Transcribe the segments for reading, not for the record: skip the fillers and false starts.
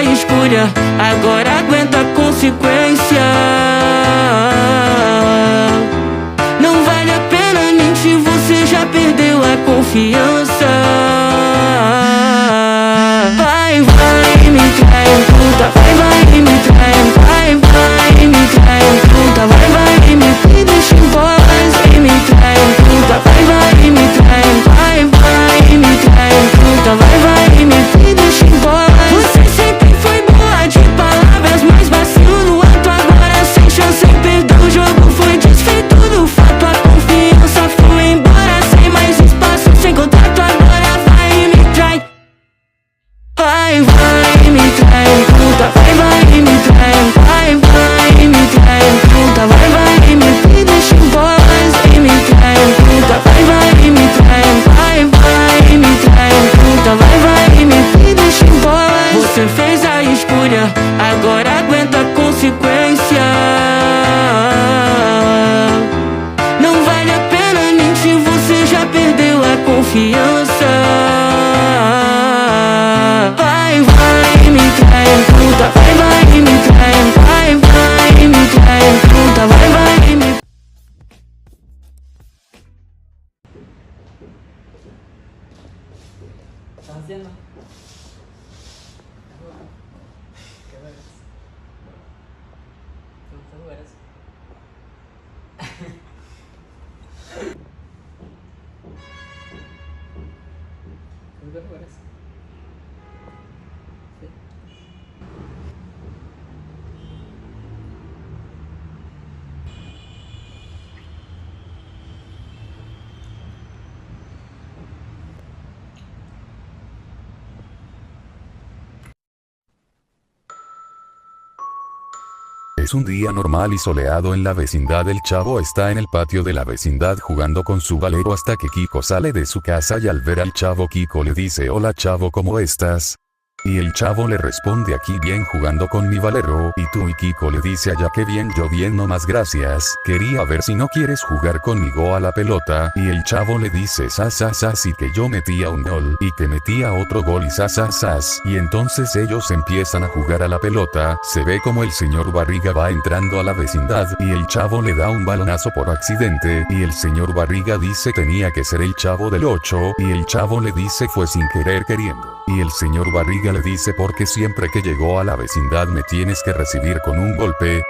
escolha, agora aguenta a consequência. Não vale a pena mentir, você já perdeu a confiança. Vai, me trai, puta, vai, me trai, vai, me trai, puta, vai, me deixa em paz, me trai, puta, vai, me trai, vai, me trai, puta, vai, me deixa em paz. Você sempre foi boa de palavras, mas vacilo no ato, agora sem chance, sem perdão, o jogo foi desfeito do fato, a confiança foi embora, sem mais espaço, sem contato, agora vai, me trai. Vai, me trai, puta, vai, me trai, vai, me trai, puta, vai, me deixa em paz, me trai, puta, vai, me trai, vai, me trai, puta, vai, me deixa em paz. Você fez a escolha, agora aguenta a consequência. Não vale a pena mentir, você já perdeu a confiança. Vai, me trai, puta, vai, me trai, vai, me trai, puta, vai, me... ¿Estás haciendo? ¿Qué ves? ¿Te gusta jugar eso? ¿Te gusta jugar eso? Sí. Es un día normal y soleado en la vecindad. El chavo está en el patio de la vecindad jugando con su valero hasta que Kiko sale de su casa y al ver al chavo Kiko le dice: hola chavo, ¿cómo estás? Y el chavo le responde: aquí bien jugando con mi valero. Y tú, y Kiko le dice allá: que bien, yo bien, no más gracias, quería ver si no quieres jugar conmigo a la pelota. Y el chavo le dice: sas, y que yo metía un gol, y que metía otro gol, y sas. Y entonces ellos empiezan a jugar a la pelota. Se ve como el señor Barriga va entrando a la vecindad, y el chavo le da un balonazo por accidente, y el señor Barriga dice: tenía que ser el chavo del 8, y el chavo le dice: fue sin querer queriendo. Y el señor Barriga le dice: porque siempre que llegó a la vecindad me tienes que recibir con un golpe.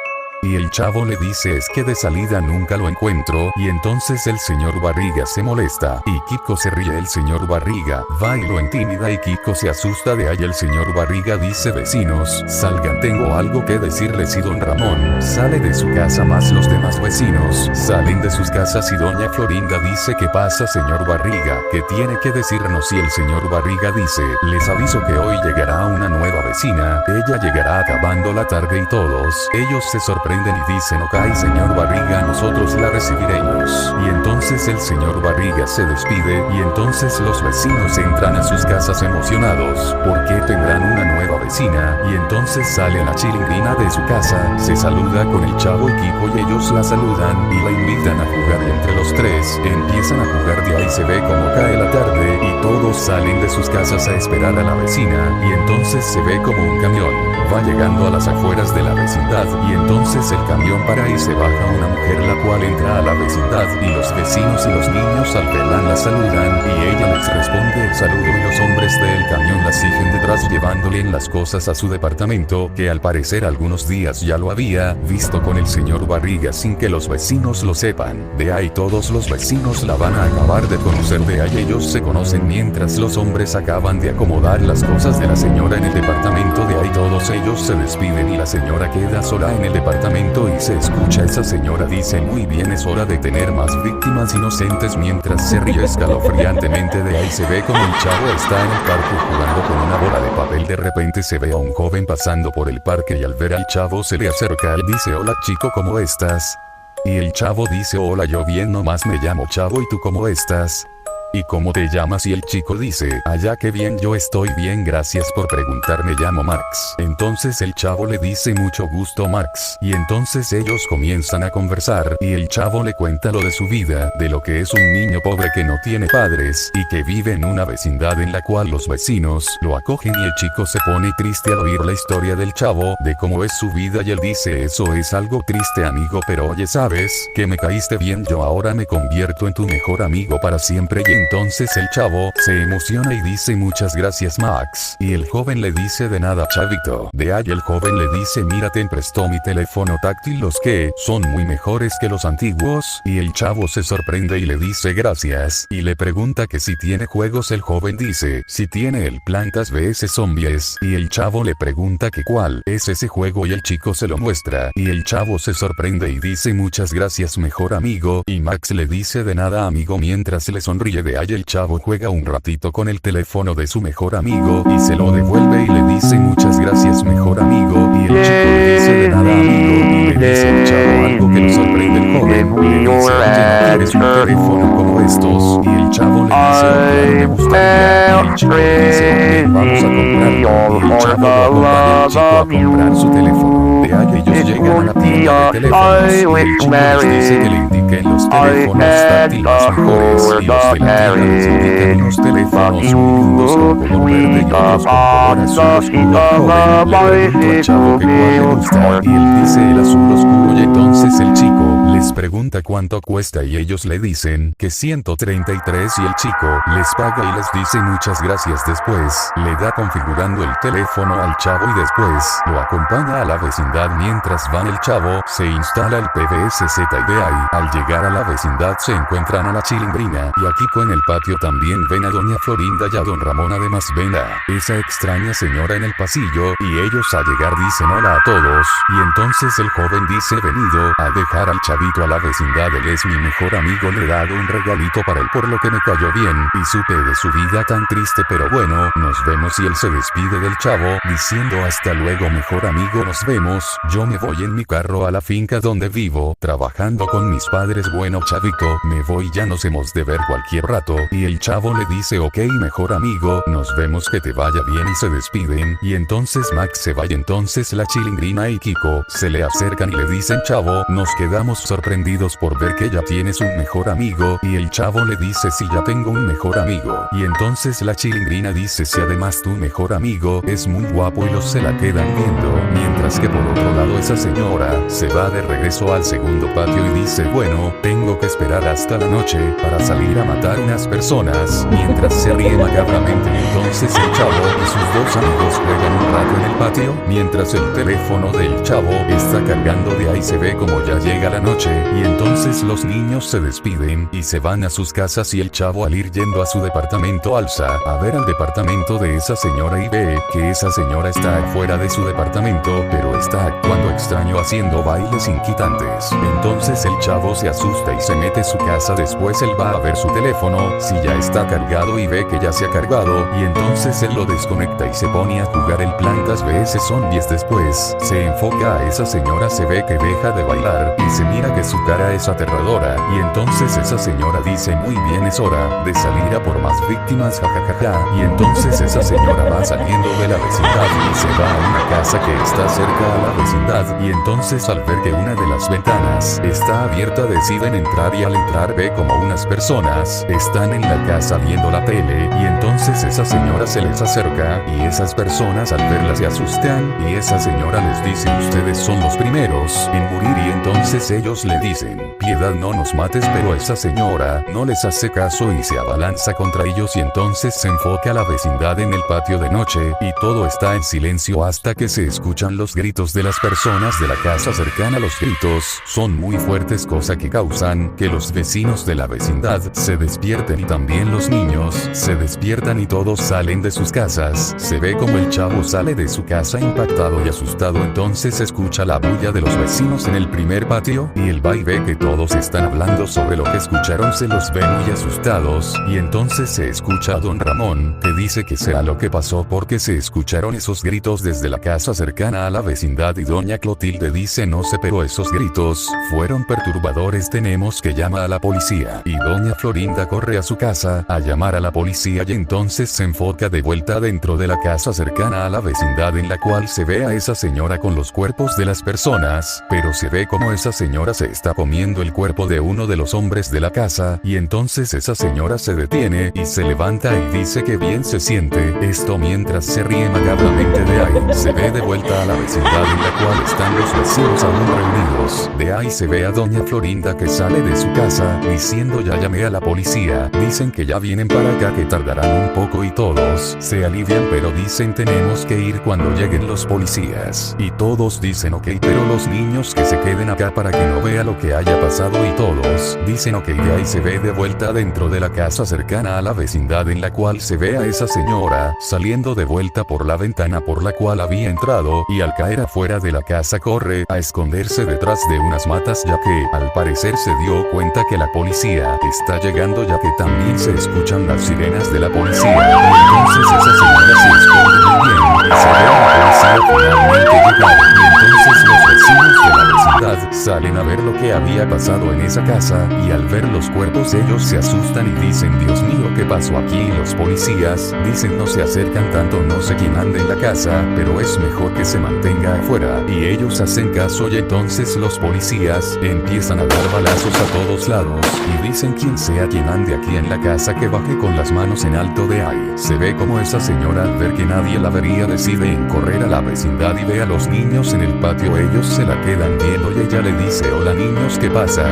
Y el chavo le dice: es que de salida nunca lo encuentro. Y entonces el señor Barriga se molesta, y Kiko se ríe. El señor Barriga va y lo intimida, y Kiko se asusta de ahí. El señor Barriga dice: vecinos, salgan, tengo algo que decirles. Y don Ramón sale de su casa, más los demás vecinos salen de sus casas, y doña Florinda dice: ¿qué pasa, señor Barriga? ¿Qué tiene que decirnos? Y el señor Barriga dice: les aviso que hoy llegará una nueva vecina, ella llegará acabando la tarde. Y todos ellos se sorprenden y dicen: ok, señor Barriga, nosotros la recibiremos. Y entonces el señor Barriga se despide, y entonces los vecinos entran a sus casas emocionados porque tendrán una nueva vecina. Y entonces sale la chilindrina de su casa, se saluda con el chavo y Kiko, y ellos la saludan y la invitan a jugar. Y entre los tres empiezan a jugar. De ahí se ve como cae la tarde y todos salen de sus casas a esperar a la vecina. Y entonces se ve como un camión va llegando a las afueras de la vecindad, y entonces el camión para y se baja una mujer, la cual entra a la vecindad, y los vecinos y los niños al verla la saludan, y ella les responde el saludo, y los hombres del camión la siguen detrás llevándole en las cosas a su departamento, que al parecer algunos días ya lo había visto con el señor Barriga sin que los vecinos lo sepan. De ahí todos los vecinos la van a acabar de conocer. De ahí ellos se conocen mientras los hombres acaban de acomodar las cosas de la señora en el departamento. De ahí todos ellos se despiden y la señora queda sola en el departamento, y se escucha esa señora dice: muy bien, es hora de tener más víctimas inocentes, mientras se ríe escalofriantemente. De ahí se ve como el chavo está en el parque jugando con una bola de papel. De repente se ve a un joven pasando por el parque, y al ver al chavo se le acerca y dice: hola chico, ¿cómo estás? Y el chavo dice: hola, yo bien, nomás me llamo Chavo, ¿y tú cómo estás? ¿y cómo te llamas? Y el chico dice, allá que bien, yo estoy bien, gracias por preguntar, me llamo Max. Entonces el chavo le dice, mucho gusto Max, y entonces ellos comienzan a conversar, y el chavo le cuenta lo de su vida, de lo que es un niño pobre que no tiene padres, y que vive en una vecindad en la cual los vecinos lo acogen, y el chico se pone triste al oír la historia del chavo, de cómo es su vida, y él dice, eso es algo triste amigo, pero oye, ¿sabes? Que me caíste bien, yo ahora me convierto en tu mejor amigo para siempre. Y entonces el chavo se emociona y dice, muchas gracias Max, y el joven le dice, de nada chavito. De ahí el joven le dice, mira, te prestó mi teléfono táctil, los que son muy mejores que los antiguos, y el chavo se sorprende y le dice gracias, y le pregunta que si tiene juegos. El joven dice, si tiene el Plantas vs Zombies, y el chavo le pregunta que cuál es ese juego, y el chico se lo muestra, y el chavo se sorprende y dice, muchas gracias mejor amigo, y Max le dice, de nada amigo, mientras le sonríe. De ahí el chavo juega un ratito con el teléfono de su mejor amigo, y se lo devuelve y le dice, muchas gracias mejor amigo, y el chico le dice, de nada amigo, y le dice el chavo algo que lo sorprende. El joven le dice, oye, ¿no quieres un teléfono como estos? Y el chavo le dice, oh, claro, me gustaría, y el chico le dice, ok, vamos a comprarlo, y el chavo lo acompaña al chico a comprar su teléfono. De ahí ellos llegan a la tienda de teléfonos, y el chico les dice que le indiquen los teléfonos táctiles mejores, y los de la tienda les indican unos teléfonos muy lindos con color verde y otros con color azul oscuro. El joven le pregunta al chavo que cuál le gusta, y él dice el azul oscuro, y entonces el chico les pregunta cuánto cuesta, y ellos le dicen que 133, y el chico les paga y les dice muchas gracias. Después le da configurando el teléfono al chavo, y después lo acompaña a la vecindad. Mientras van el chavo se instala el PVSZ, y de ahí al llegar a la vecindad se encuentran a la Chilindrina, y a Kiko en el patio. También ven a doña Florinda y a don Ramón, además ven a esa extraña señora en el pasillo, y ellos al llegar dicen hola a todos, y entonces el joven dice, venido a dejar al chavito a la vecindad, él es mi mejor amigo, le he dado un regalito para él por lo que me cayó bien, y supe de su vida tan triste, pero bueno, nos vemos. Y él se despide del chavo diciendo, hasta luego mejor amigo, nos vemos, yo me voy en mi carro a la finca donde vivo, trabajando con mis padres, bueno chavito, me voy, ya nos hemos de ver cualquier rato. Y el chavo le dice, ok mejor amigo, nos vemos, que te vaya bien, y se despiden. Y entonces Max se va, y entonces la Chilindrina y Kiko se le acercan y le dicen, chavo, nos quedamos sorprendidos por ver que ya tienes un mejor amigo. Y el chavo le dice, sí, ya tengo un mejor amigo. Y entonces la Chilindrina dice, si además tu mejor amigo es muy guapo, y los se la quedan viendo, mientras que por otro lado esa señora se va de regreso al segundo patio y dice, bueno, tengo que esperar hasta la noche para salir a matar unas personas, mientras se ríe macabramente. Entonces el chavo y sus dos amigos juegan un rato en el patio, mientras el teléfono del chavo está cargando. De ahí se ve como ya llega la noche, y entonces los niños se despiden y se van a sus casas, y el chavo al ir yendo a su departamento alza a ver al departamento de esa señora y ve que esa señora está afuera de su departamento, pero está actuando extraño haciendo bailes inquietantes. Entonces el chavo se asusta y se mete a su casa. Después él va a ver su teléfono si ya está cargado, y ve que ya se ha cargado, y entonces él lo desconecta y se pone a jugar el Plantas vs Zombies. Después se enfoca a esa señora, se ve que deja de bailar y se mira que su cara es aterradora, y entonces esa señora dice, muy bien, es hora de salir a por más víctimas, jajajaja. Y entonces esa señora va saliendo de la vecindad y se va a una casa que está cerca a la vecindad, y entonces al ver que una de las ventanas está abierta deciden entrar, y al entrar ve como unas personas están en la casa viendo la tele, y entonces esa señora se les acerca, y esas personas al verla se asustan, y esa señora les dice, ustedes son los primeros en morir. Y entonces ellos le dicen, piedad, no nos mates, pero esa señora no les hace caso y se abalanza contra ellos, y entonces se enfoca a la vecindad en el patio de noche, y todo está en silencio hasta que se escuchan los gritos de las personas de la casa cercana. Los gritos son muy fuertes, cosa que causan que los vecinos de la vecindad se despierten, y también los niños se despiertan y todos salen de sus casas. Se ve como el chavo sale de su casa casa impactado y asustado. Entonces escucha la bulla de los vecinos en el primer patio, y él va y ve que todos están hablando sobre lo que escucharon. Se los ven muy asustados, y entonces se escucha a don Ramón, que dice que será lo que pasó porque se escucharon esos gritos desde la casa cercana a la vecindad, y doña Clotilde dice no sé, pero esos gritos fueron perturbadores, tenemos que llamar a la policía. Y doña Florinda corre a su casa a llamar a la policía, y entonces se enfoca de vuelta dentro de la casa cercana a la vecindad, en la cual se ve a esa señora con los cuerpos de las personas, pero se ve como esa señora se está comiendo el cuerpo de uno de los hombres de la casa, y entonces esa señora se detiene y se levanta y dice que bien se siente, esto mientras se ríe macabramente. De ahí se ve de vuelta a la vecindad en la cual están los vecinos aún reunidos. De ahí se ve a doña Florinda que sale de su casa diciendo ya llamé a la policía, dicen que ya vienen para acá, que tardarán un poco, y todos se alivian, pero dicen tenemos que ir cuando lleguen los policías. Y todos dicen ok, pero los niños que se queden acá para que no vea lo que haya pasado, y todos dicen ok. De ahí se ve de vuelta dentro de la casa cercana a la vecindad, en la cual se ve a esa señora saliendo de vuelta por la ventana por la cual había entrado, y al caer afuera de la casa corre a esconderse detrás de unas matas, ya que al parecer se dio cuenta que la policía está llegando, ya que también se escuchan las sirenas de la policía. Y entonces esa señora se esconde muy bien y se ve a la policía finalmente llegar, y entonces los vecinos de la vecindad salen a ver lo que había pasado en esa casa, y al ver los cuerpos ellos se asustan y dicen Dios mío, ¿qué pasó aquí? Y los policías dicen no se acercan tanto, no sé quién anda en la casa, pero es mejor que se mantenga afuera. Y ellos hacen caso, y entonces los policías empiezan a dar balazos a todos lados y dicen quien sea quien ande aquí en la casa que baje con las manos en alto. De ahí se ve como esa señora, al ver que nadie la vería, decide en correr a la vecindad y ve a los niños en el patio. Ellos se la quedan viendo y ella le dice hola niños, ¿qué pasa?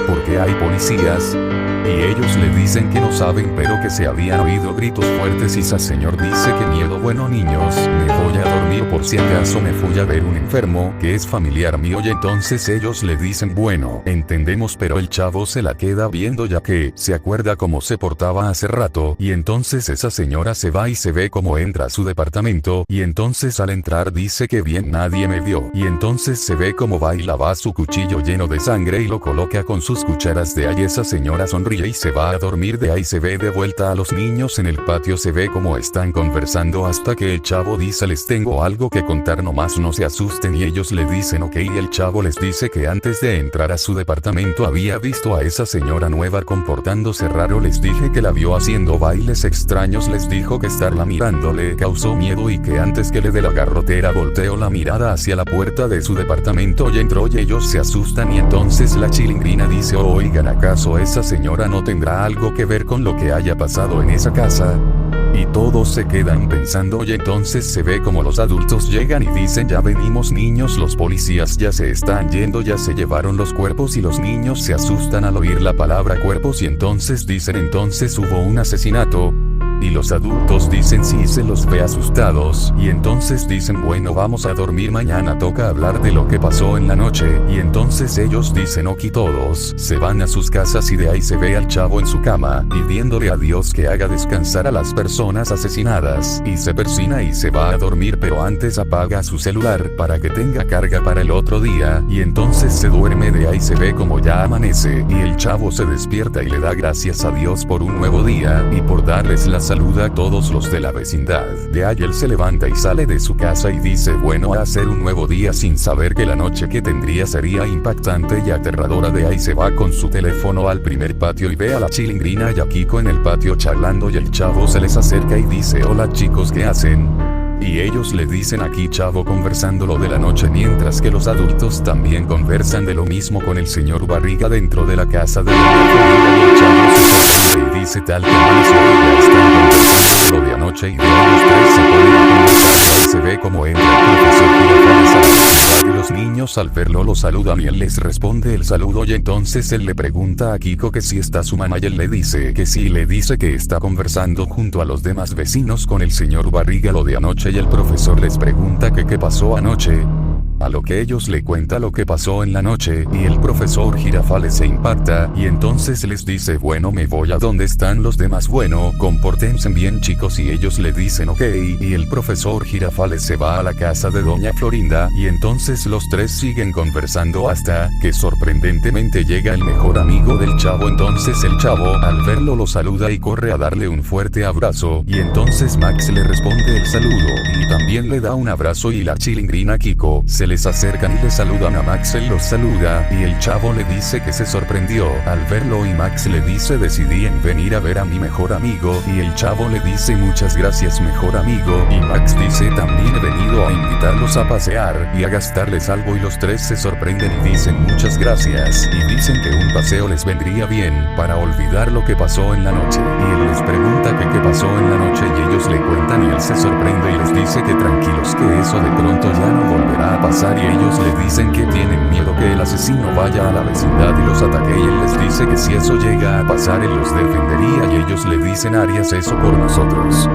¿Por qué hay policías? Y ellos le dicen que no saben, pero que se habían oído gritos fuertes, y esa señor dice que miedo, bueno niños, me voy a dormir por si acaso me fui a ver un enfermo que es familiar mío. Y entonces ellos le dicen bueno, entendemos, pero el chavo se la queda viendo ya que se acuerda cómo se portaba hace rato, y entonces esa señora se va y se ve cómo entra a su departamento, y entonces al entrar dice que bien nadie me vio, y entonces se ve cómo va y lava su cuchillo lleno de sangre y lo coloca con sus cucharas. De ahí esa señora sonríe y se va a dormir. De ahí se ve de vuelta a los niños en el patio, se ve cómo están conversando hasta que el chavo dice les tengo algo que contar, nomás no se asusten, y ellos le dicen ok, y el chavo les dice que antes de entrar a su departamento había visto a esa señora nueva comportándose raro, les dije que la vio haciendo bailes extraños, les dijo que estarla mirando le causó miedo y que antes que le dé la garrotera volteó la mirada hacia la puerta de su departamento y entró, y ellos se asustan. Y entonces la chilindrina dice oigan, ¿acaso esa señora no tendrá algo que ver con lo que haya pasado en esa casa? Y todos se quedan pensando, y entonces se ve como los adultos llegan y dicen ya venimos niños, los policías ya se están yendo, ya se llevaron los cuerpos, y los niños se asustan al oír la palabra cuerpos, y entonces dicen entonces hubo un asesinato. Y los adultos dicen sí, se los ve asustados, y entonces dicen bueno vamos a dormir, mañana toca hablar de lo que pasó en la noche. Y entonces ellos dicen ok, todos se van a sus casas, y de ahí se ve al chavo en su cama pidiéndole a Dios que haga descansar a las personas asesinadas, y se persina y se va a dormir, pero antes apaga su celular para que tenga carga para el otro día, y entonces se duerme. De ahí se ve como ya amanece y el chavo se despierta y le da gracias a Dios por un nuevo día y por darles la saluda a todos los de la vecindad. De ahí él se levanta y sale de su casa y dice bueno, a hacer un nuevo día, sin saber que la noche que tendría sería impactante y aterradora. De ahí se va con su teléfono al primer patio y ve a la chilindrina y a Kiko en el patio charlando, y el chavo se les acerca y dice hola chicos, ¿qué hacen? Y ellos le dicen aquí chavo, conversando lo de la noche, mientras que los adultos también conversan de lo mismo con el señor Barriga dentro de la casa de doña Florinda. Y el chavo se sorprende y dice tal que amaneció y ya están conversando de lo de anoche, y de ahí los tres se ponen a conversar. Y ahí se ve como entra el profesor Girafales a la vecindad, y los niños al verlo lo saludan y él les responde el saludo, y entonces él le pregunta a Kiko que si está su mamá y él le dice que sí, le dice que está conversando junto a los demás vecinos con el señor Barriga lo de anoche, y el profesor les pregunta que qué pasó anoche. A lo que ellos le cuenta lo que pasó en la noche, y el profesor Girafales se impacta, y entonces les dice bueno me voy a donde están los demás bueno, compórtense bien chicos y ellos le dicen ok, y el profesor Girafales se va a la casa de doña Florinda, y entonces los tres siguen conversando hasta que sorprendentemente llega el mejor amigo del chavo. Entonces el chavo al verlo lo saluda y corre a darle un fuerte abrazo, y entonces Max le responde el saludo, y también le da un abrazo y la chilindrina Kiko se les acercan y le saludan a Max, él los saluda, y el chavo le dice que se sorprendió al verlo y Max le dice decidí en venir a ver a mi mejor amigo, y el chavo le dice muchas gracias mejor amigo, y Max dice también he venido a invitarlos a pasear y a gastarles algo, y los tres se sorprenden y dicen muchas gracias, y dicen que un paseo les vendría bien para olvidar lo que pasó en la noche, y él les pregunta que qué pasó en la noche y ellos le cuentan y él se sorprende y les dice que tranquilos que eso de pronto ya no volverá a pasar, y ellos le dicen que tienen miedo que el asesino vaya a la vecindad y los ataque, y él les dice que si eso llega a pasar él los defendería, y ellos le dicen harías eso por nosotros.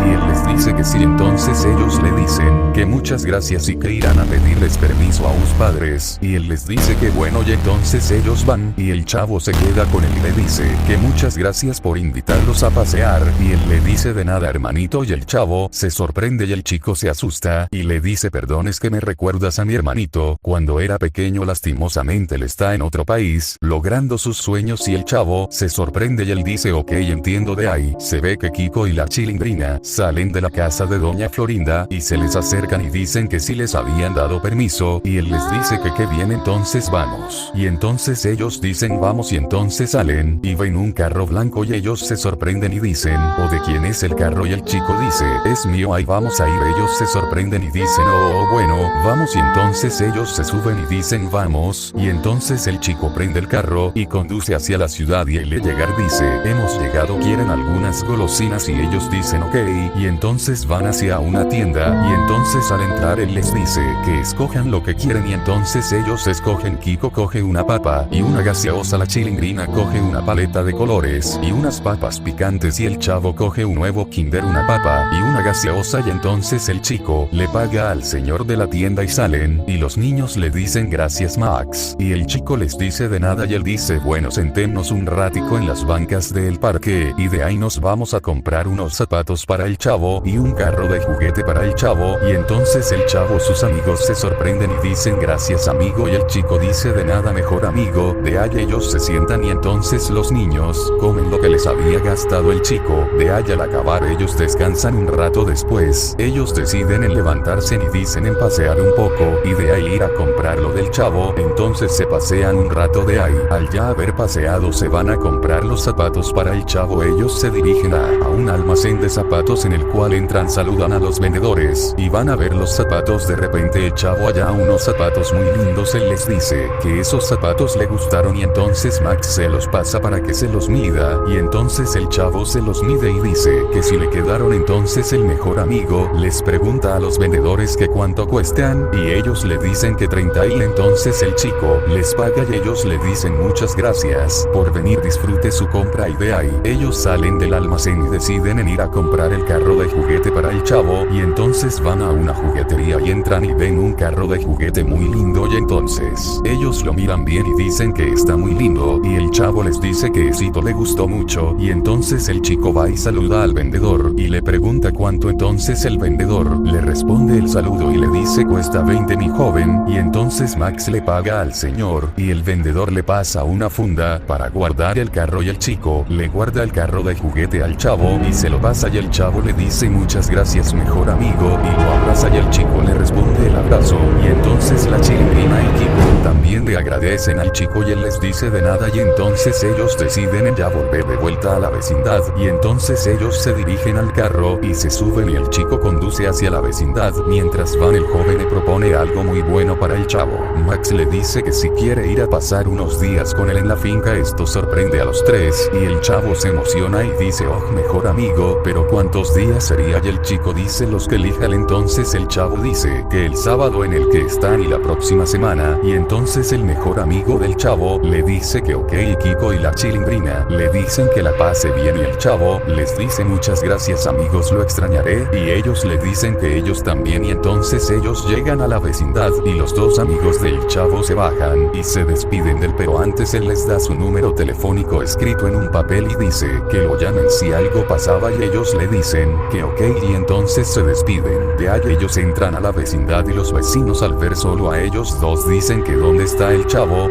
Y él les dice que sí, entonces ellos le dicen que muchas gracias y que irán a pedirles permiso a sus padres, y él les dice que bueno, y entonces ellos van, y el chavo se queda con él y le dice que muchas gracias por invitarlos a pasear, y él le dice de nada hermanito, y el chavo se sorprende y el chico se asusta, y le dice perdón es que me recuerdas a mi hermanito, cuando era pequeño lastimosamente él está en otro país, logrando sus sueños, y el chavo se sorprende y él dice ok entiendo. De ahí se ve que Kiko y la chilindrina salen de la casa de doña Florinda y se les acercan y dicen que sí les habían dado permiso, y él les dice que qué bien entonces vamos, y entonces ellos dicen vamos, y entonces salen y ven un carro blanco y ellos se sorprenden y dicen ¿o de quién es el carro? Y el chico dice es mío, ahí vamos a ir, ellos se sorprenden y dicen oh bueno vamos, y entonces ellos se suben y dicen vamos, y entonces el chico prende el carro y conduce hacia la ciudad, y al llegar dice hemos llegado, quieren algunas golosinas, y ellos dicen ok, y entonces van hacia una tienda, y entonces al entrar él les dice que escojan lo que quieren, y entonces ellos escogen. Kiko coge una papa y una gaseosa, la chilindrina coge una paleta de colores y unas papas picantes, y el chavo coge un huevo Kinder, una papa y una gaseosa, y entonces el chico le paga al señor de la tienda y salen, y los niños le dicen gracias Max, y el chico les dice de nada, y él dice bueno sentémonos un ratico en las bancas del parque, y de ahí nos vamos a comprar unos zapatos para el chavo y un carro de juguete para el chavo, y entonces el chavo sus amigos se sorprenden y dicen gracias amigo, y el chico dice de nada mejor amigo. De ahí ellos se sientan y entonces los niños comen lo que les había gastado el chico. De ahí al acabar ellos descansan un rato, después ellos deciden en levantarse y dicen en pasear un poco, y de ahí ir a comprar lo del chavo, entonces se pasean un rato. De ahí al ya haber paseado se van a comprar los zapatos para el chavo, ellos se dirigen a un almacén de zapatos en el cual entran, saludan a los vendedores y van a ver los zapatos. De repente el chavo halla unos zapatos muy lindos, él les dice que esos zapatos le gustaron, y entonces Max se los pasa para que se los mida, y entonces el chavo se los mide y dice que si le quedaron. Entonces el mejor amigo les pregunta a los vendedores que cuánto cuestan, y ellos le dicen que 30, y entonces el chico les paga y ellos le dicen muchas gracias por venir, disfrute su compra, y de ahí ellos salen del almacén y deciden en ir a comprar el carro de juguete para el chavo, y entonces van a una juguetería y entran y ven un carro de juguete muy lindo, y entonces ellos lo miran bien y dicen que está muy lindo, y el chavo les dice que esito le gustó mucho, y entonces el chico va y saluda al vendedor y le pregunta cuánto, entonces el vendedor le responde el saludo y le dice cuesta 20 mi joven, y entonces Max le paga al señor y el vendedor le pasa una funda para guardar el carro, y el chico le guarda el carro de juguete al chavo y se lo pasa, y el chavo le dice muchas gracias mejor amigo, y lo abraza, y el chico le responde el abrazo, y entonces la chilindrina y Kiko también le agradecen al chico y él les dice de nada, y entonces ellos deciden ya volver de vuelta a la vecindad, y entonces ellos se dirigen al carro y se suben, y el chico conduce hacia la vecindad. Mientras van, el joven le propone algo muy bueno para el chavo. Max le dice que si quiere ir a pasar unos días con él en la finca. Esto sorprende a los tres y el chavo se emociona y dice oh mejor amigo, pero ¿cuántos días sería? Y el chico dice los que elija. Entonces el chavo dice que el sábado sábado en el que están y la próxima semana, y entonces el mejor amigo del chavo le dice que ok, y Kiko y la Chilindrina le dicen que la pase bien y el chavo les dice muchas gracias amigos, lo extrañaré, y ellos le dicen que ellos también, y entonces ellos llegan a la vecindad y los dos amigos del chavo se bajan y se despiden del, pero antes él les da su número telefónico escrito en un papel y dice que lo llamen si algo pasaba, y ellos le dicen que ok, y entonces se despiden. De ahí ellos entran a la vecindad y los vecinos al ver solo a ellos dos dicen que dónde está el chavo.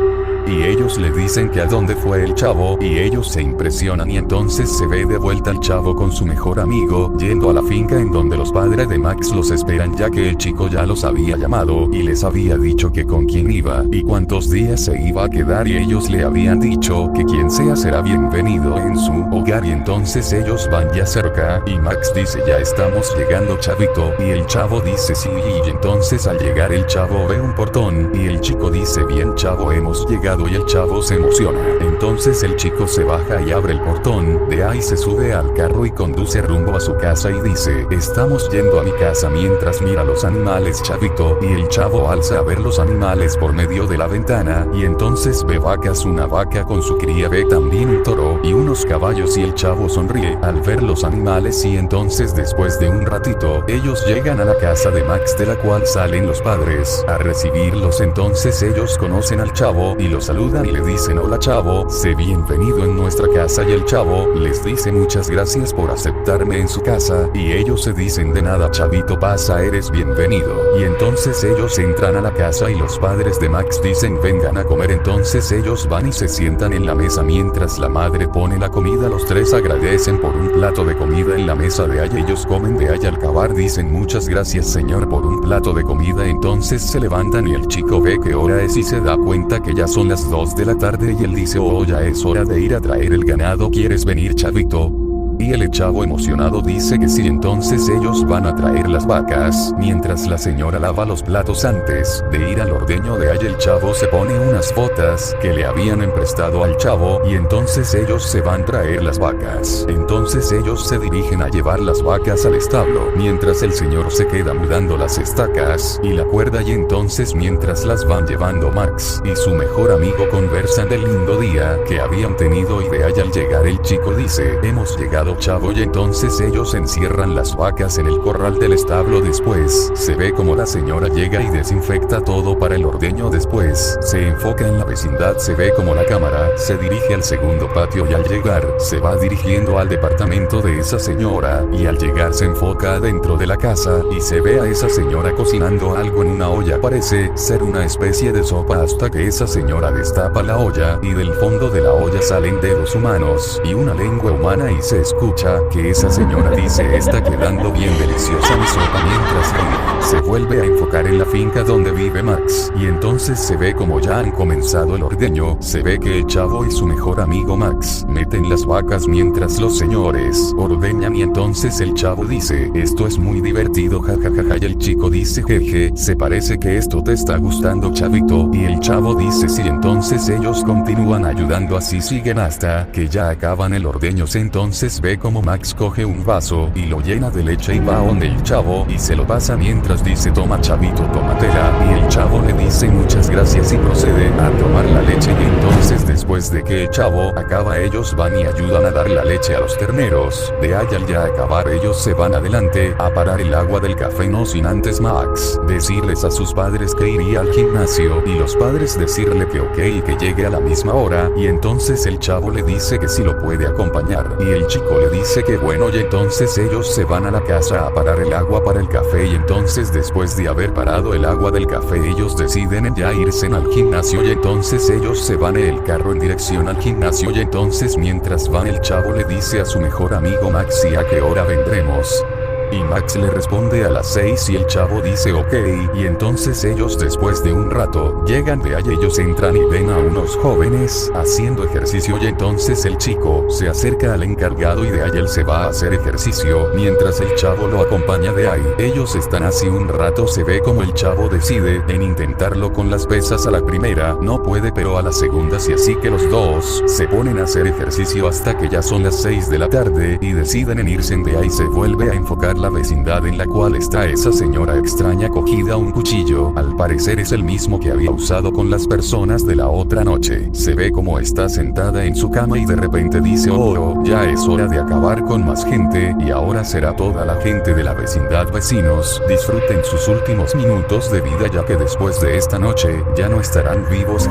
Y ellos le dicen que a dónde fue el chavo, y ellos se impresionan, y entonces se ve de vuelta el chavo con su mejor amigo, yendo a la finca en donde los padres de Max los esperan, ya que el chico ya los había llamado y les había dicho que con quién iba y cuántos días se iba a quedar, y ellos le habían dicho que quien sea será bienvenido en su hogar, y entonces ellos van ya cerca y Max dice ya estamos llegando chavito, y el chavo dice sí, y entonces al llegar el chavo ve un portón y el chico dice bien chavo, hemos llegado, y el chavo se emociona. Entonces el chico se baja y abre el portón, de ahí se sube al carro y conduce rumbo a su casa y dice estamos yendo a mi casa, mientras mira los animales chavito, y el chavo alza a ver los animales por medio de la ventana, y entonces ve vacas, una vaca con su cría, ve también un toro y unos caballos, y el chavo sonríe al ver los animales, y entonces después de un ratito ellos llegan a la casa de Max, de la cual salen los padres a recibirlos. Entonces ellos conocen al chavo y los saludan y le dicen hola chavo, sé bienvenido en nuestra casa, y el chavo les dice muchas gracias por aceptarme en su casa, y ellos se dicen de nada chavito, pasa, eres bienvenido. Y entonces ellos entran a la casa y los padres de Max dicen vengan a comer, entonces ellos van y se sientan en la mesa mientras la madre pone la comida, los tres agradecen por un plato de comida en la mesa de allá, ellos comen, de allá al acabar dicen muchas gracias señor por un plato de comida, entonces se levantan y el chico ve qué hora es y se da cuenta que ya son las 2 de la tarde, y él dice oh ya es hora de ir a traer el ganado, ¿quieres venir chavito? Y el chavo emocionado dice que sí, entonces ellos van a traer las vacas, mientras la señora lava los platos antes de ir al ordeño. De ahí el chavo se pone unas botas que le habían emprestado al chavo, y entonces ellos se van a traer las vacas. Entonces ellos se dirigen a llevar las vacas al establo, mientras el señor se queda mudando las estacas y la cuerda, y entonces mientras las van llevando Max y su mejor amigo conversan del lindo día que habían tenido, y de ahí al llegar el chico dice hemos llegado chavo, y entonces ellos encierran las vacas en el corral del establo. Después se ve como la señora llega y desinfecta todo para el ordeño, después se enfoca en la vecindad, se ve como la cámara se dirige al segundo patio, y al llegar se va dirigiendo al departamento de esa señora, y al llegar se enfoca dentro de la casa y se ve a esa señora cocinando algo en una olla, parece ser una especie de sopa, hasta que esa señora destapa la olla y del fondo de la olla salen dedos humanos y una lengua humana, y se escucha que esa señora dice está quedando bien deliciosa mi sopa, mientras ríe. Se vuelve a enfocar en la finca donde vive Max, y entonces se ve como ya han comenzado el ordeño, se ve que el chavo y su mejor amigo Max meten las vacas mientras los señores ordeñan, y entonces el chavo dice esto es muy divertido jajajaja, y el chico dice jeje, se parece que esto te está gustando chavito, y el chavo dice sí, entonces ellos continúan ayudando, así siguen hasta que ya acaban el ordeño. Entonces ve como Max coge un vaso y lo llena de leche y va donde el chavo y se lo pasa, mientras dice toma chavito, tómatela, y el chavo le dice muchas gracias y procede a tomar la leche, y entonces después de que el chavo acaba ellos van y ayudan a dar la leche a los terneros. De ahí al ya acabar ellos se van adelante a parar el agua del café, no sin antes Max decirles a sus padres que iría al gimnasio, y los padres decirle que ok y que llegue a la misma hora, y entonces el chavo le dice que sí lo puede acompañar, y el chico le dice que bueno, y entonces ellos se van a la casa a parar el agua para el café, y entonces después de haber parado el agua del café ellos deciden ya irse al gimnasio, y entonces ellos se van en el carro en dirección al gimnasio, y entonces mientras van el chavo le dice a su mejor amigo Max ¿y a qué hora vendremos? Y Max le responde a las 6, y el chavo dice ok, y entonces ellos después de un rato llegan, de ahí ellos entran y ven a unos jóvenes haciendo ejercicio, y entonces el chico se acerca al encargado y de ahí él se va a hacer ejercicio mientras el chavo lo acompaña. De ahí ellos están así un rato, se ve como el chavo decide en intentarlo con las pesas, a la primera no puede, pero a la segunda sí, así que los dos se ponen a hacer ejercicio hasta que ya son las 6 de la tarde y deciden en irse. De ahí se vuelve a enfocar mirar la vecindad en la cual está esa señora extraña cogida a un cuchillo. Al parecer es el mismo que había usado con las personas de la otra noche. Se ve como está sentada en su cama y de repente dice: oh, ya es hora de acabar con más gente, y ahora será toda la gente de la vecindad. Vecinos, disfruten sus últimos minutos de vida, ya que después de esta noche ya no estarán vivos.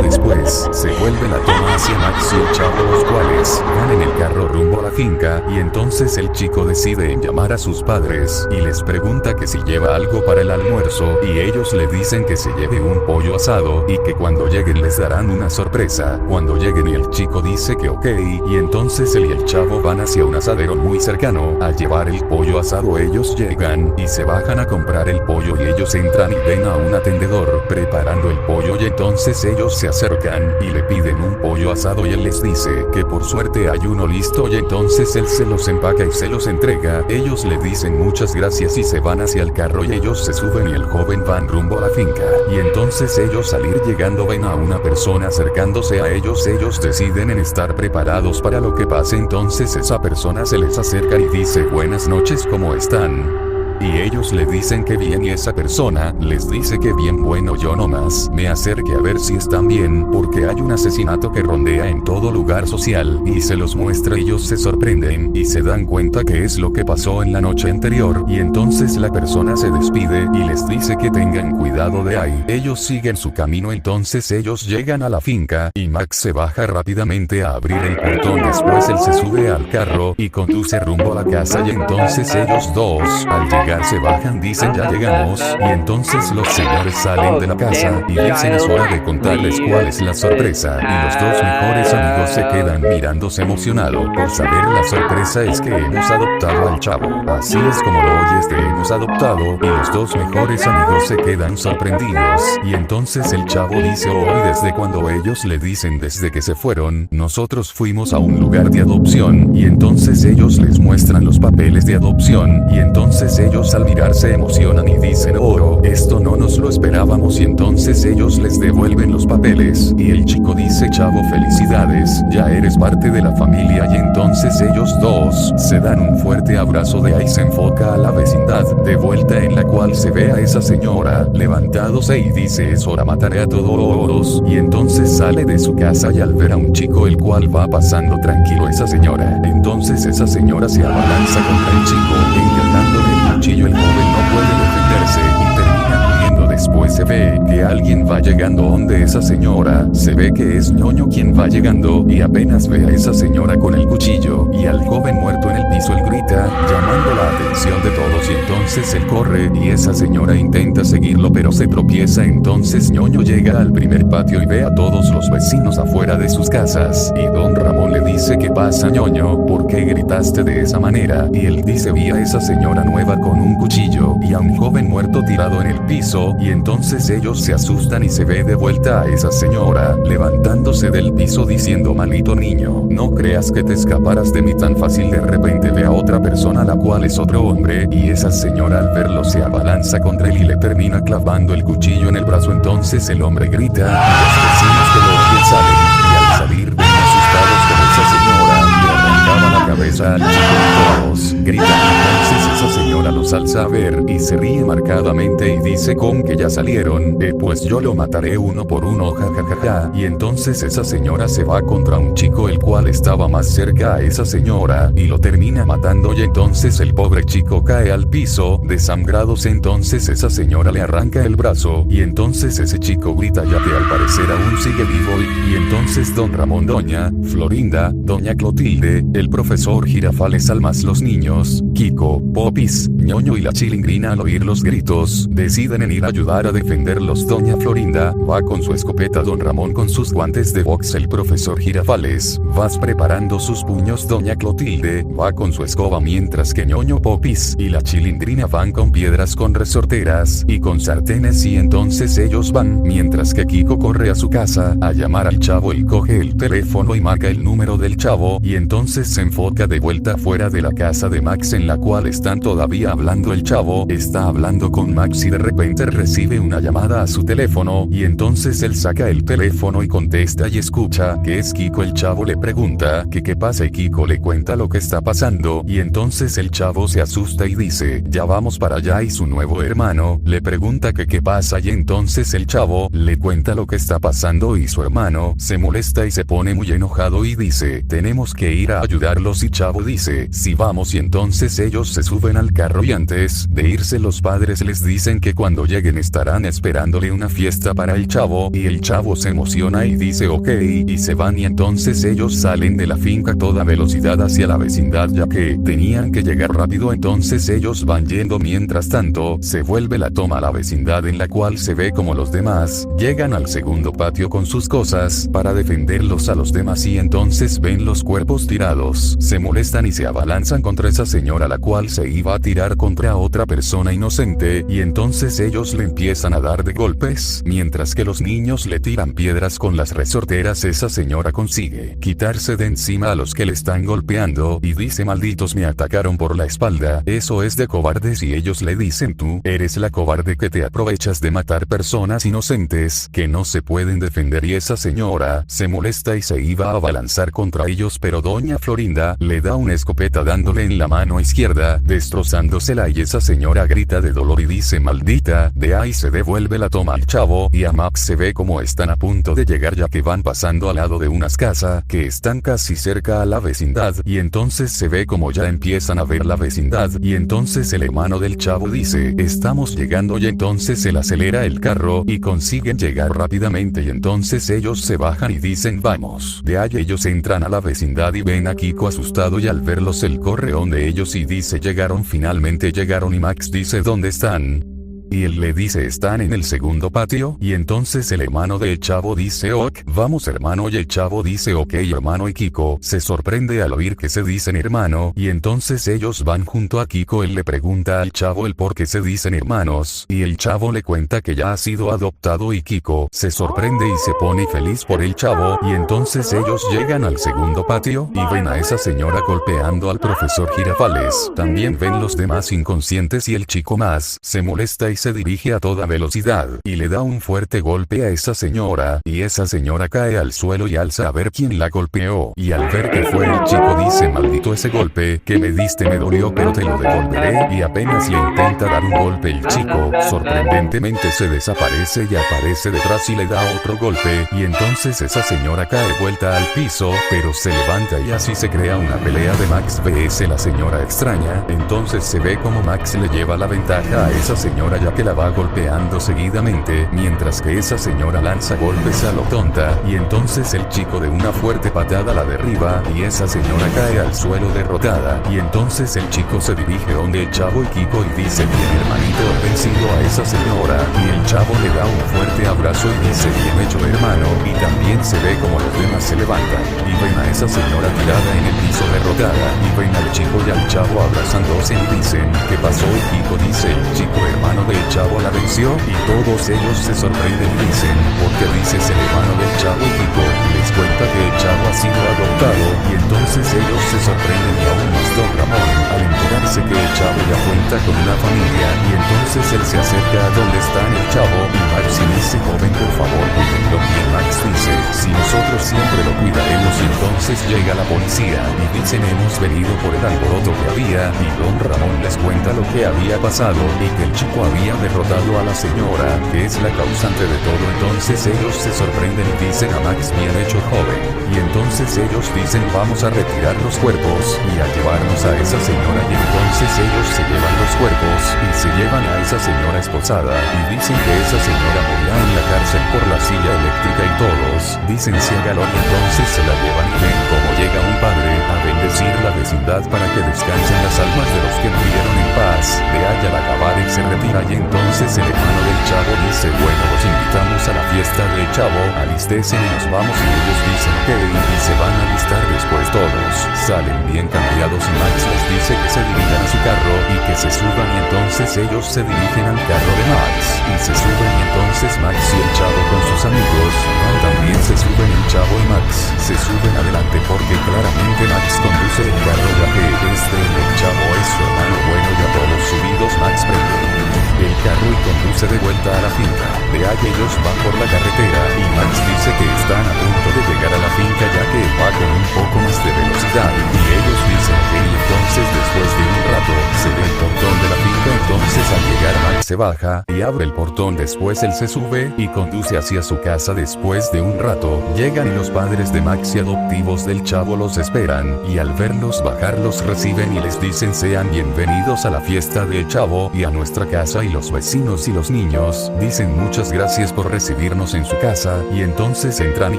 Después se vuelve la toma hacia Max y el chavo, los cuales van en el carro rumbo a la finca, y entonces el chico decide en llamar a sus padres y les pregunta que si lleva algo para el almuerzo, y ellos le dicen que se lleve un pollo asado y que cuando lleguen les darán una sorpresa cuando lleguen, y el chico dice que ok, y entonces él y el chavo van hacia un asadero muy cercano a llevar el pollo asado. Ellos llegan y se bajan a comprar el pollo, y ellos entran y ven a un atendedor preparando el pollo, y entonces ellos se acercan y le piden un pollo asado, y él les dice que por suerte hay uno listo, y entonces él se los empaca y se los entrega. Ellos le dicen muchas gracias y se van hacia el carro, y ellos se suben y el joven van rumbo a la finca, y entonces ellos salir llegando ven a una persona acercándose a ellos. Ellos deciden en estar preparados para lo que pase, entonces esa persona se les acerca y dice: buenas noches, ¿cómo están? Y ellos le dicen que bien, y esa persona les dice que bien. Bueno, yo nomás me acerqué a ver si están bien, porque hay un asesinato que rondea en todo lugar social, y se los muestra. Ellos se sorprenden y se dan cuenta que es lo que pasó en la noche anterior, y entonces la persona se despide y les dice que tengan cuidado de ahí. Ellos siguen su camino, entonces ellos llegan a la finca y Max se baja rápidamente a abrir el portón. Después él se sube al carro y conduce rumbo a la casa, y entonces ellos dos al llegar se bajan, dicen ya llegamos, y entonces los señores salen de la casa y dicen es hora de contarles cuál es la sorpresa, y los dos mejores amigos se quedan mirándose emocionados por saber la sorpresa es que hemos adoptado al chavo. Así es como lo oyes, te hemos adoptado, y los dos mejores amigos se quedan sorprendidos, y entonces el chavo dice hoy, desde cuando ellos le dicen desde que se fueron, nosotros fuimos a un lugar de adopción, y entonces ellos les muestran los papeles de adopción, y entonces ellos al mirar se emocionan y dicen oh, esto no nos lo esperábamos, y entonces ellos les devuelven los papeles, y el chico dice chavo, felicidades, ya eres parte de la familia, y entonces ellos dos se dan un fuerte abrazo. De ahí se enfoca a la vecindad de vuelta, en la cual se ve a esa señora levantándose y dice es hora, mataré a todos, y entonces sale de su casa, y al ver a un chico el cual va pasando tranquilo esa señora, entonces esa señora se abalanza contra el chico e internándole el cuchillo. El joven no puede defenderse y termina muriendo. Después se ve que alguien va llegando donde esa señora, se ve que es ñoño quien va llegando, y apenas ve a esa señora con el cuchillo y al joven muerto en el piso, él grita llamando la atención de todos, y entonces él corre y esa señora intenta seguirlo pero se tropieza. Entonces ñoño llega al primer patio y ve a todos los vecinos afuera de sus casas, y don Ramón le dice ¿qué pasa ñoño? ¿Por qué gritaste de esa manera? Y él dice vi a esa señora nueva con un cuchillo y a un joven muerto tirado en el piso, y entonces ellos se asustan y se ve de vuelta a esa señora levantándose del piso diciendo malito niño, no creas que te escaparás de mí tan fácil. De repente ve a otra persona la cual es otro hombre, y esa señora al verlo se abalanza contra él y le termina clavando el cuchillo en el brazo. Entonces el hombre grita y los vecinos que lo oyen salen, y al salir ven asustados como esa señora le arrancaba la cabeza al chico y todos gritan. Entonces esa señora los alza a ver y se ríe marcadamente y dice con que ya salieron, pues yo lo mataré uno por uno, jajajaja. Y entonces esa señora se va contra un chico el cual estaba más cerca a esa señora y lo termina matando, y entonces el pobre chico cae al piso desangrados. Entonces esa señora le arranca el brazo, y entonces ese chico grita ya que al parecer aún sigue vivo, y entonces don Ramón, doña Florinda, doña Clotilde, el profesor Girafales, Almas, los niños, Kiko, Popis, ñoño y la chilindrina al oír los gritos deciden en ir a ayudar a defenderlos. Doña Florinda va con su escopeta, don Ramón con sus guantes de box, el profesor Girafales vas preparando sus puños, doña Clotilde va con su escoba, mientras que ñoño, Popis y la chilindrina van con piedras, con resorteras y con sartenes, y entonces ellos van, mientras que Kiko corre a su casa a llamar al chavo y coge el teléfono y marca el número del chavo, y entonces se enfoca de vuelta fuera de la casa de de Max en la cual están todavía hablando. El chavo está hablando con Max y de repente recibe una llamada a su teléfono y entonces él saca el teléfono y contesta y escucha que es Kiko. El chavo le pregunta que qué pasa y Kiko le cuenta lo que está pasando y entonces el chavo se asusta y dice ya vamos para allá y su nuevo hermano le pregunta que qué pasa y entonces el chavo le cuenta lo que está pasando y su hermano se molesta y se pone muy enojado y dice tenemos que ir a ayudarlos y chavo dice sí vamos y entonces ellos se suben al carro y antes de irse los padres les dicen que cuando lleguen estarán esperándole una fiesta para el chavo y el chavo se emociona y dice ok y se van y entonces ellos salen de la finca a toda velocidad hacia la vecindad ya que tenían que llegar rápido. Entonces ellos van yendo, mientras tanto se vuelve la toma a la vecindad en la cual se ve como los demás llegan al segundo patio con sus cosas para defenderlos a los demás y entonces ven los cuerpos tirados, se molestan y se abalanzan contra esa señora la cual se iba a tirar contra otra persona inocente y entonces ellos le empiezan a dar de golpes mientras que los niños le tiran piedras con las resorteras. Esa señora consigue quitarse de encima a los que le están golpeando y dice malditos me atacaron por la espalda, eso es de cobardes y ellos le dicen tú eres la cobarde que te aprovechas de matar personas inocentes que no se pueden defender y esa señora se molesta y se iba a abalanzar contra ellos pero doña Florinda le da una escopeta dándole en la mano izquierda destrozándosela y esa señora grita de dolor y dice maldita, de ahí se devuelve la toma al chavo y a Max se ve como están a punto de llegar ya que van pasando al lado de unas casas que están casi cerca a la vecindad y entonces se ve como ya empiezan a ver la vecindad y entonces el hermano del chavo dice estamos llegando y entonces él acelera el carro y consiguen llegar rápidamente y entonces ellos se bajan y dicen vamos. De ahí ellos entran a la vecindad y ven a Kiko asustado y al verlos él corre donde ellos y dice llegaron, finalmente llegaron y Max dice ¿dónde están? Y él le dice están en el segundo patio y entonces el hermano del chavo dice ok, vamos hermano y el chavo dice ok hermano y Kiko se sorprende al oír que se dicen hermano y entonces ellos van junto a Kiko. Él le pregunta al chavo el por qué se dicen hermanos y el chavo le cuenta que ya ha sido adoptado y Kiko se sorprende y se pone feliz por el chavo y entonces ellos llegan al segundo patio y ven a esa señora golpeando al profesor Girafales. También ven los demás inconscientes y el chico más se molesta y se dirige a toda velocidad y le da un fuerte golpe a esa señora y esa señora cae al suelo y alza a ver quién la golpeó y al ver que fue el chico dice maldito ese golpe que me diste me dolió pero te lo devolveré y apenas le intenta dar un golpe el chico sorprendentemente se desaparece y aparece detrás y le da otro golpe y entonces esa señora cae vuelta al piso pero se levanta y así se crea una pelea de Max vs la señora extraña. Entonces se ve como Max le lleva la ventaja a esa señora ya que la va golpeando seguidamente, mientras que esa señora lanza golpes a lo tonta, y entonces el chico de una fuerte patada la derriba, y esa señora cae al suelo derrotada, y entonces el chico se dirige donde el chavo y Kiko y dice bien hermanito he vencido a esa señora, y el chavo le da un fuerte abrazo y dice bien hecho hermano, y también se ve como los demás se levantan, y ven a esa señora tirada en el piso derrotada, y ven al chico y al chavo abrazándose y dicen ¿qué pasó? Y Kiko dice el chico hermano del chavo la venció, y todos ellos se sorprenden y dicen ¿por qué dices el hermano del chavo? Y Kiko les cuenta que el chavo ha sido adoptado, y entonces ellos se sorprenden y aún más don Ramón al enterarse que el chavo ya cuenta con una familia, y entonces él se acerca a donde está el chavo y Max y dice joven por favor cuídenlo, y Max dice si nosotros siempre lo cuidaremos, y entonces llega la policía y dicen hemos venido por el alboroto que había, y don Ramón les cuenta lo que había pasado y que el chico había derrotado a la señora que es la causante de todo. Entonces ellos se sorprenden y dicen a Max bien hecho joven, y entonces ellos dicen vamos a retirar los cuerpos y a llevarnos a esa señora, y entonces ellos se llevan los cuerpos y se llevan a esa señora esposada y dicen que esa señora morirá en la cárcel por la silla eléctrica, y todos dicen se agaló, y entonces se la llevan y ven como llega un padre a bendecir la vecindad para que descansen las almas de los que murieron en paz. De ahí al acabar él se retira, y entonces el hermano del chavo dice bueno los invitamos a la fiesta del chavo, alístense y nos vamos, y ellos dicen ok y se van a alistar. Después todos salen bien cambiados y Max les dice que se dirijan a su carro y que se suban, y entonces ellos se dirigen al carro de Max y se suben, y entonces Max y el chavo con sus amigos también se suben suben el Chavo y Max. Se suben adelante porque claramente Max conduce el carro ya que el Chavo es su hermano bueno y a todos subidos Max prende el carro y conduce de vuelta a la finca. De ahí ellos van por la carretera y Max dice que están a punto de llegar a la finca ya que va con un poco más de velocidad. Y ellos dicen que entonces después de un rato se ve el portón de la finca. Entonces al llegar Max se baja y abre el portón. Después él se sube y conduce hacia su casa. Después de un rato llegan y los padres de Max y adoptivos del Chavo los esperan y al verlos bajar los reciben y les dicen sean bienvenidos a la fiesta del Chavo y a nuestra casa. Y los vecinos y los niños dicen muchas gracias por recibirnos en su casa y entonces entran y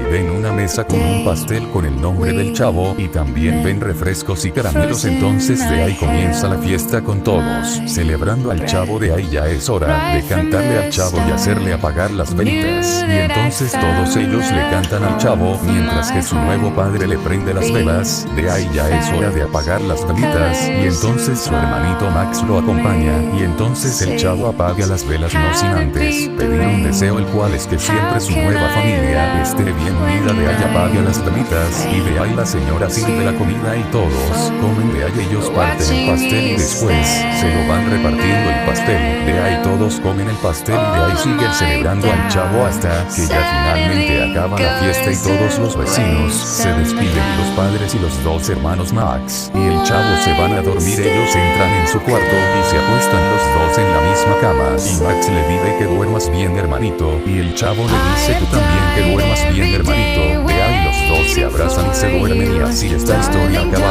ven una mesa con un pastel con el nombre del Chavo y también ven refrescos y caramelos. Entonces de ahí comienza la fiesta con todos celebrando al Chavo. De ahí ya es hora de cantarle al Chavo y hacerle apagar las velitas y entonces todos ellos le cantan al Chavo mientras que su nuevo padre le prende las velas. De ahí ya es hora de apagar las velitas y entonces su hermanito Max lo acompaña y entonces el Chavo apaga las velas no sin antes pedir un deseo, el cual es que siempre su nueva familia esté bien unida. De ahí apaga las velitas y de ahí la señora sirve la comida y todos comen. De ahí ellos parten el pastel y después se lo van repartiendo el pastel. De ahí todos comen el pastel y de ahí siguen celebrando al Chavo hasta que ya finalmente acaba la fiesta y todos los vecinos se despiden y los padres y los dos hermanos Max y el Chavo se van a dormir. Ellos entran en su cuarto y se acuestan los dos en la misma cama y Max le pide que duermas bien hermanito y el Chavo le dice tú también que duermas bien hermanito. De ahí los dos se abrazan y se duermen y así esta historia acaba.